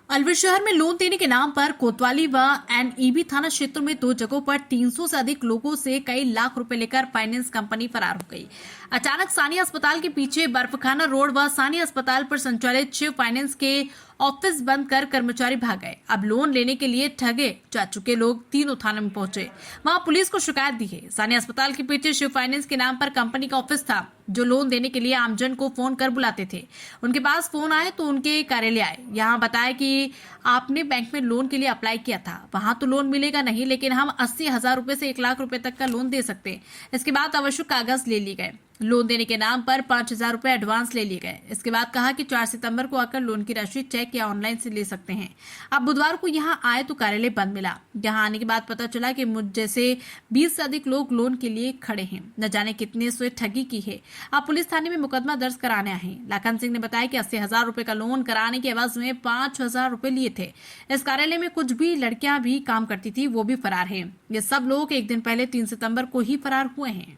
अलवर शहर में लोन देने के नाम पर कोतवाली व एनईबी थाना क्षेत्र में 2 जगहों पर 300 से अधिक लोगों से कई लाख रुपए लेकर फाइनेंस कंपनी फरार हो गई। अचानक सानिया अस्पताल के पीछे बर्फखाना रोड व सानिया अस्पताल पर संचालित शिव फाइनेंस के ऑफिस बंद कर कर्मचारी भाग गए। अब लोन लेने के लिए ठगे जा चुके लोग तीनों थाने में पहुंचे, वहां पुलिस को शिकायत दी है। सानिया अस्पताल के पीछे शिव फाइनेंस के नाम पर कंपनी का ऑफिस था, जो लोन देने के लिए आमजन को फोन कर बुलाते थे। उनके पास फोन आए तो उनके कार्यालय आए, यहाँ बताया कि आपने बैंक में लोन के लिए अप्लाई किया था, वहां तो लोन मिलेगा नहीं, लेकिन हम 80,000 रुपए से 1 लाख रुपए तक का लोन दे सकते हैं। इसके बाद आवश्यक कागज ले लिए गए। लोन देने के नाम पर 5,000 रुपए एडवांस ले लिए गए। इसके बाद कहा कि 4 सितंबर को आकर लोन की राशि चेक या ऑनलाइन से ले सकते हैं। अब बुधवार को यहाँ आए तो कार्यालय बंद मिला। यहाँ आने के बाद पता चला कि मुझ जैसे 20 से अधिक लोग लोन के लिए खड़े हैं। न जाने कितने से ठगी की है। अब पुलिस थाने में मुकदमा दर्ज कराने आए हैं। लाखन सिंह ने बताया कि 80,000 रुपए का लोन कराने के एवज में 5,000 रुपए लिए थे। इस कार्यालय में कुछ भी लड़कियां भी काम करती थी, वो भी फरार है। ये सब लोग एक दिन पहले 3 सितंबर को ही फरार हुए हैं।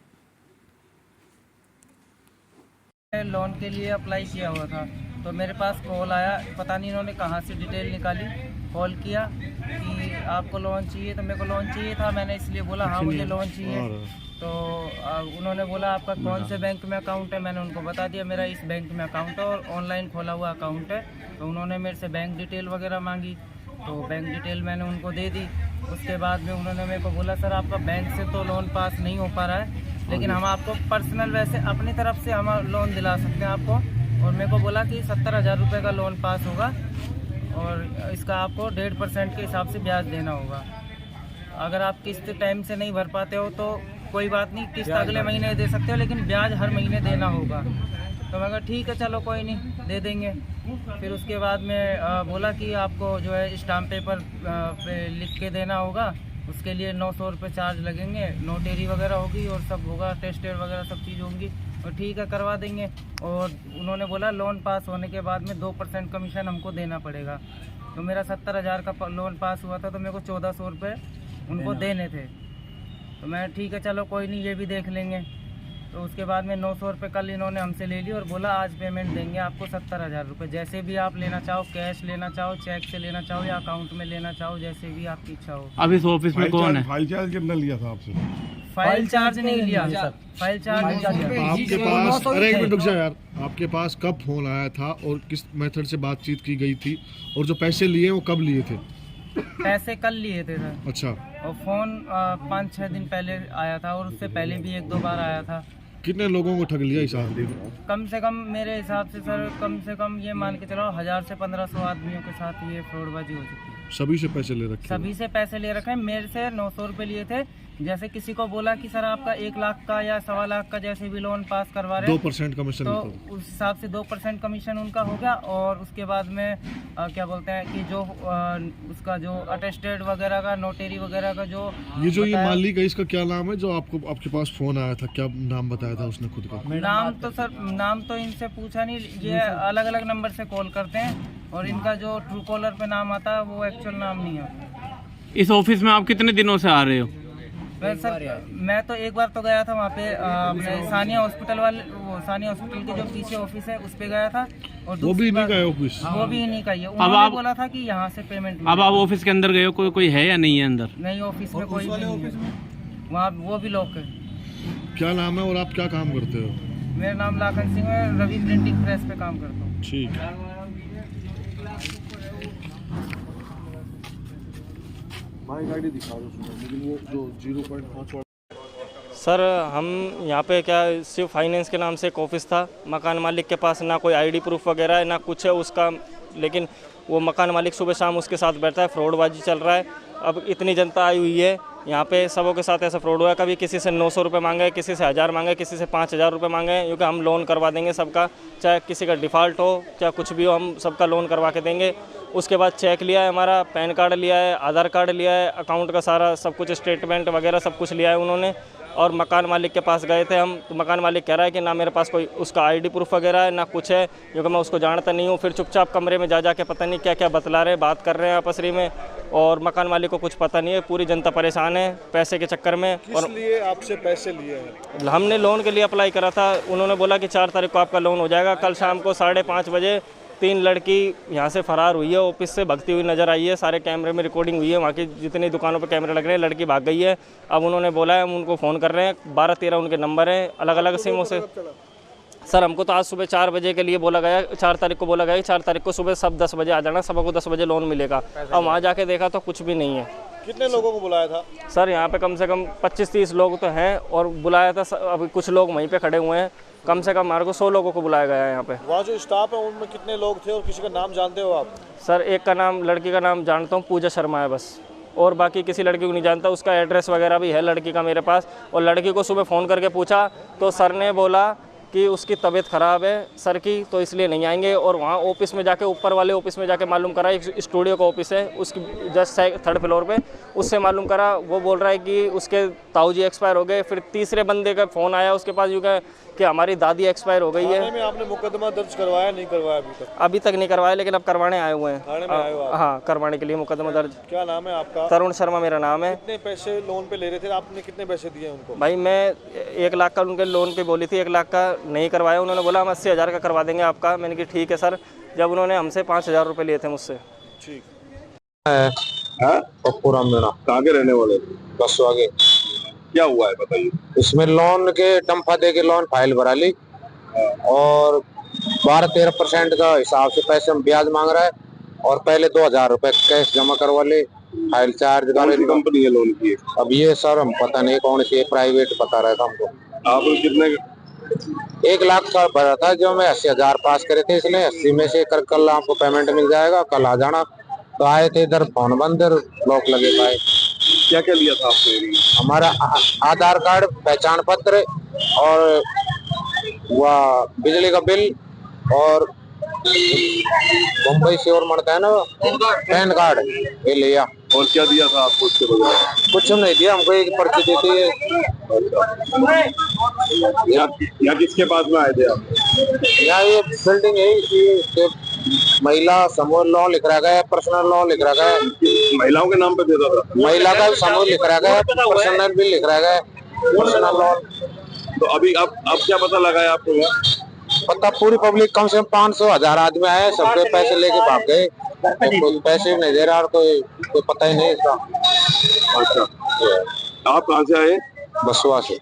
लोन के लिए अप्लाई किया हुआ था तो मेरे पास कॉल आया, पता नहीं इन्होंने कहाँ से डिटेल निकाली। कॉल किया कि आपको लोन चाहिए, तो मेरे को लोन चाहिए था। मैंने इसलिए बोला हाँ मुझे लोन चाहिए। तो उन्होंने बोला आपका कौन से बैंक में अकाउंट है। मैंने उनको बता दिया मेरा इस बैंक में अकाउंट है और ऑनलाइन खोला हुआ अकाउंट है। तो उन्होंने मेरे से बैंक डिटेल वगैरह मांगी, तो बैंक डिटेल मैंने उनको दे दी। उसके बाद में उन्होंने मेरे को बोला सर आपका बैंक से तो लोन पास नहीं हो पा रहा है, लेकिन हम आपको पर्सनल वैसे अपनी तरफ से हम लोन दिला सकते हैं आपको। और मेरे को बोला कि 70,000 रुपये का लोन पास होगा और इसका आपको 1.5% के हिसाब से ब्याज देना होगा। अगर आप किस्त टाइम से नहीं भर पाते हो तो कोई बात नहीं, किस्त अगले महीने दे सकते हो, लेकिन ब्याज हर महीने देना होगा। तो मैं कहा ठीक है चलो कोई नहीं दे देंगे। फिर उसके बाद में बोला कि आपको जो है स्टाम्प पेपर पे लिख के देना होगा, उसके लिए 900 रुपये चार्ज लगेंगे। नोटरी वगैरह होगी और सब होगा, टेस्टेड वगैरह सब चीज़ होंगी और ठीक है करवा देंगे। और उन्होंने बोला लोन पास होने के बाद में 2% कमीशन हमको देना पड़ेगा। तो मेरा 70,000 का लोन पास हुआ था, तो मेरे को 1,400 रुपये उनको देने थे। तो मैं ठीक है चलो कोई नहीं ये भी देख लेंगे। तो उसके बाद में 900 रुपये कल इन्होंने हमसे ले ली और बोला आज पेमेंट देंगे आपको 70,000 रुपये। जैसे भी आप लेना चाहो, कैश लेना चाहो, चेक से लेना चाहो या अकाउंट में लेना चाहो, जैसे भी आपकी इच्छा हो। अब इस ऑफिस में कौन है? फाइल चार्ज कितना लिया था आपसे? फाइल चार्ज नहीं लिया सर, फाइल चार्ज नहीं लिया। आपके पास, अरे एक मिनट रुक जाओ यार, आपके पास कब फोन आया था और किस मेथड से बातचीत की गई थी, और जो पैसे लिए वो कब लिए थे? पैसे कल लिए थे सर। अच्छा। और फोन 5-6 दिन पहले आया था और उससे पहले भी 1-2 बार आया था। कितने लोगों को ठग लिया हिसाब? कम से कम मेरे हिसाब से सर कम से कम ये मान के चलो 1000 से 1500 आदमियों के साथ ये फ्रॉडबाजी हो चुकी है। सभी से पैसे ले रखे? सभी से पैसे ले रखे हैं। मेरे से 900 रुपये लिए थे। जैसे किसी को बोला कि सर आपका 1 लाख का या 1.25 लाख का जैसे भी लोन पास करवा रहे हैं 2% कमीशन, तो उस हिसाब से 2% कमीशन उनका हो गया। और उसके बाद में क्या बोलते हैं कि जो उसका जो अटेस्टेड वगैरह का, नोटरी वगैरह का जो ये मालिक है इसका क्या नाम है जो आपको आपके पास फोन आया था, क्या नाम बताया था उसने खुद का? नाम तो सर नाम तो इनसे पूछा नहीं, ये अलग अलग नंबर से कॉल करते हैं और इनका जो ट्रू कॉलर पे नाम आता है वो एक्चुअल नाम नहीं है। इस ऑफिस में आप कितने दिनों से आ रहे हो? सर मैं तो एक बार तो गया था वहाँ पे अपने सानिया हॉस्पिटल वाले, वो सानिया हॉस्पिटल के जो पीछे ऑफिस है उस पे गया था। और वो भी नहीं गए ऑफिस? वो भी नहीं गई है। उन्होंने बोला था कि यहाँ से पेमेंट। अब आप ऑफिस के अंदर गए हो, कोई है या नहीं है अंदर? नहीं ऑफिस में कोई नहीं है, वहाँ वो भी लॉक है। क्या नाम है और आप क्या काम करते हो? मेरा नाम लाखन सिंह है, रवि प्रिंटिंग प्रेस पे काम करता हूँ। ठीक है। गाड़ी दिखा दो, लेकिन वो जो 0.5। सर हम यहाँ पे क्या शिव फाइनेंस के नाम से एक ऑफिस था। मकान मालिक के पास ना कोई आईडी प्रूफ वगैरह है ना कुछ है उसका, लेकिन वो मकान मालिक सुबह शाम उसके साथ बैठता है, फ्रॉडबाजी चल रहा है। अब इतनी जनता आई हुई है यहाँ पे, सबों के साथ ऐसा फ्रॉड हुआ है। कभी किसी से 900 रुपये मांगे, किसी से 1000 मांगे, किसी से 5000 रुपये मांगे, क्योंकि हम लोन करवा देंगे सबका, चाहे किसी का डिफ़ॉल्ट हो चाहे कुछ भी हो, हम सबका लोन करवा के देंगे। उसके बाद चेक लिया है, हमारा पैन कार्ड लिया है, आधार कार्ड लिया है, अकाउंट का सारा सब कुछ स्टेटमेंट वगैरह सब कुछ लिया है उन्होंने। और मकान मालिक के पास गए थे हम, तो मकान मालिक कह रहा है कि ना मेरे पास कोई उसका आईडी प्रूफ वगैरह है ना कुछ है, क्योंकि मैं उसको जानता नहीं हूँ। फिर चुपचाप कमरे में जा के पता नहीं क्या क्या बतला रहे हैं, बात कर रहे हैं आपसरी में, और मकान मालिक को कुछ पता नहीं है। पूरी जनता परेशान है पैसे के चक्कर में। और लिए आपसे पैसे लिए हैं? हमने लोन के लिए अप्लाई करा था, उन्होंने बोला कि 4 तारीख को आपका लोन हो जाएगा। कल शाम को 5:30 बजे 3 लड़की यहाँ से फरार हुई है, ऑफिस से भगती हुई नज़र आई है। सारे कैमरे में रिकॉर्डिंग हुई है, वहाँ की जितनी दुकानों पे कैमरे लग रहे हैं, लड़की भाग गई है। अब उन्होंने बोला है, हम उनको फ़ोन कर रहे हैं, 12-13 उनके नंबर हैं अलग अलग सिमों से। सर हमको तो आज सुबह 4 बजे के लिए बोला गया, 4 तारीख को बोला गया कि 4 तारीख को सुबह सब 10 बजे आ जाना, सबको 10 बजे लोन मिलेगा। अब वहाँ जाके देखा तो कुछ भी नहीं है। कितने लोगों को बुलाया था? सर यहाँ पे कम से कम 25-30 लोग तो हैं और बुलाया था। अभी कुछ लोग वहीं पे खड़े हुए हैं, कम से कम हमारे को 100 लोगों को बुलाया गया है यहाँ पे। वहाँ जो स्टाफ है उनमें कितने लोग थे और किसी का नाम जानते हो आप? सर एक का नाम, लड़की का नाम जानता हूँ, पूजा शर्मा है बस, और बाकी किसी लड़की को नहीं जानता। उसका एड्रेस वगैरह भी है लड़की का मेरे पास, और लड़की को सुबह फ़ोन करके पूछा तो सर ने बोला कि उसकी तबीयत ख़राब है सर की, तो इसलिए नहीं आएंगे। और वहाँ ऑफिस में जाके, ऊपर वाले ऑफिस में जाके मालूम करा, एक स्टूडियो का ऑफिस है उसकी जस्ट 3rd फ्लोर पे, उससे मालूम करा, वो बोल रहा है कि उसके ताऊजी एक्सपायर हो गए। फिर तीसरे बंदे का फ़ोन आया उसके पास, यूँ कि हमारी दादी एक्सपायर हो गई है। थाने में आपने मुकदमा दर्ज करवाया नहीं करवाया अभी तक? अभी तक नहीं करवाया, लेकिन अब करवाने आए हुए हैं। थाने में आए हो आप? हाँ, करवाने के लिए मुकदमा दर्ज। क्या नाम है आपका? तरुण शर्मा मेरा नाम है। कितने पैसे लोन पे ले रहे थे? आपने कितने पैसे दिए उनको? भाई मैं 1 लाख का उनके लोन पे बोली थी, 1 लाख का नहीं करवाया। उन्होंने बोला हम 80,000 का करवा देंगे आपका। मैंने कहा ठीक है सर, जब उन्होंने हमसे 5,000 रुपये लिए थे मुझसे। ठीक है पप्पू राम मीणा। कहाँ के रहने वाले? बस आगे क्या हुआ है बताइए। इसमें लोन के डंफा दे के लोन फाइल भरा ली और 12-13% का हिसाब से पैसे हम ब्याज मांग रहा है, और पहले 2,000 रुपए कैश जमा करवा ले, फाइल चार्ज कंपनी है लोन की? अब ये सर हम पता नहीं कौन सी, प्राइवेट बता रहा था हमको। आप कितने? 1 लाख का भरा था, जो मैं 80,000 पास करे थे, इसलिए 80 में से कल आपको पेमेंट मिल जाएगा, कल आ जाना। तो आए थे इधर, फोन बंद, लॉक लगे पाए। क्या क्या लिया था आपने? हमारा आधार कार्ड, पहचान पत्र और वह बिजली का बिल, और मुंबई से और मरता है ना पैन कार्ड, ये लिया। और क्या दिया था आपको उसके बगैर? कुछ नहीं दिया, हमको एक पर्ची देती है। यहाँ किसके पास में आए थे आप? यहाँ ये बिल्डिंग है, इसकी महिला समूह लोन लिख रहा है, पर्सनल लोन लिख रहा है। महिलाओं के नाम पे देता था? महिला का समूह लिख रहा है, पर्सनल भी लिख रहा है, पर्सनल लोन। तो अभी अब क्या पता लगा है आपको? पता पूरी पब्लिक, कम से कम 500-1000 आदमी आए, सबके पैसे लेके भाग गए। तो कोई पैसे नहीं दे रहा और कोई पता ही नहीं इसका। अच्छा, आप कहाँ से आए? बसुआ से।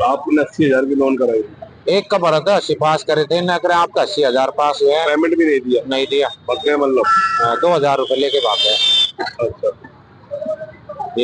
आपने 80,000 की लोन कराई? एक का भरा था, 80 पास करे थे, न करे आपका 80,000 पास हुए हैं। पेमेंट भी नहीं दिया? नहीं दिया, पक्के मतलब 2,000 रुपए लेके भाग गए। अच्छा।